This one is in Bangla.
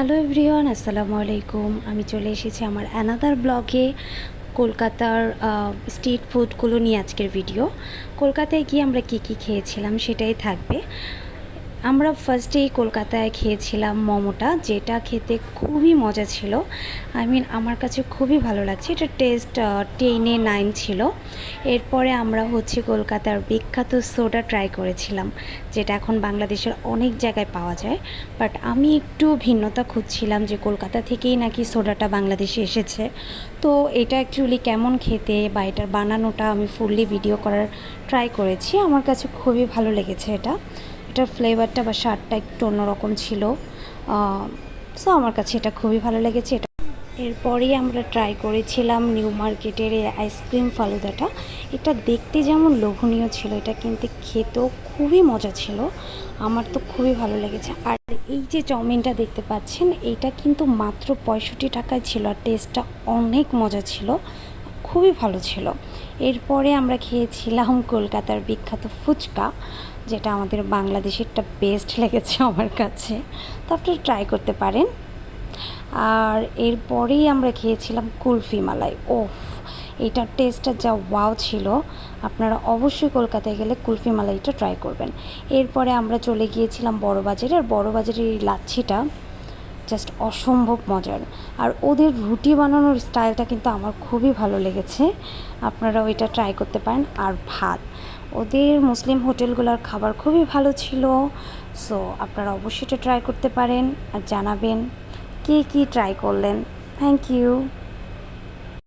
হ্যালো এভরিওয়ান, আসসালামু আলাইকুম। আমি চলে এসেছি আমার অ্যানাদার ব্লগে। কলকাতার স্ট্রিট ফুডগুলো নিয়ে আজকের ভিডিও। কলকাতায় গিয়ে আমরা কী কী খেয়েছিলাম সেটাই থাকবে। আমরা ফার্স্টেই কলকাতায় খেয়েছিলাম মোমোটা, যেটা খেতে খুবই মজা ছিল। আমার কাছে খুবই ভালো লাগছে। এটা টেস্ট 10/9 ছিল। এরপরে আমরা কলকাতার বিখ্যাত সোডা ট্রাই করেছিলাম, যেটা এখন বাংলাদেশের অনেক জায়গায় পাওয়া যায়। বাট আমি একটু ভিন্নতা খুঁজছিলাম যে কলকাতা থেকেই নাকি সোডাটা বাংলাদেশে এসেছে। তো এটা অ্যাকচুয়ালি কেমন খেতে বা এটার বানানোটা আমি ফুললি ভিডিও করার ট্রাই করেছি। আমার কাছে খুবই ভালো লেগেছে এটার ফ্লেভারটা বা স্বাদটা একটু অন্যরকম ছিল। সো আমার কাছে এটা খুবই ভালো লেগেছে। এরপরেই আমরা ট্রাই করেছিলাম নিউ মার্কেটের এই আইসক্রিম ফালুদাটা। এটা দেখতে যেমন লোভনীয় ছিল, এটা কিন্তু খেতেও খুবই মজা ছিল। আমার তো খুবই ভালো লেগেছে। আর এই যে চাউমিনটা দেখতে পাচ্ছেন, এইটা কিন্তু মাত্র 65 টাকায় ছিল, আর টেস্টটা অনেক মজা ছিল, খুবই ভালো ছিল। এরপরে আমরা খেয়েছিলাম কলকাতার বিখ্যাত ফুচকা, যেটা আমাদের বাংলাদেশেরটা বেস্ট লেগেছে আমার কাছে। তো আপনারা ট্রাই করতে পারেন। আর এরপরেই আমরা খেয়েছিলাম কুলফি মালাই। ওফ, এইটার টেস্টটা যা ওয়াও ছিল! আপনারা অবশ্যই কলকাতায় গেলে কুলফি মালাইটা ট্রাই করবেন। এরপরে আমরা চলে গিয়েছিলাম বড়বাজারে। আর বড়বাজারের এই লাচ্ছিটা জাস্ট অসম্ভব মজার। আর ওদের রুটি বানানোর স্টাইলটা কিন্তু আমার খুবই ভালো লেগেছে। আপনারা ওইটা ট্রাই করতে পারেন। আর ভাত, ওদের মুসলিম হোটেলগুলোর খাবার খুবই ভালো ছিল। সো আপনারা অবশ্যই এটা ট্রাই করতে পারেন আর জানাবেন কে কী ট্রাই করলেন। Thank you.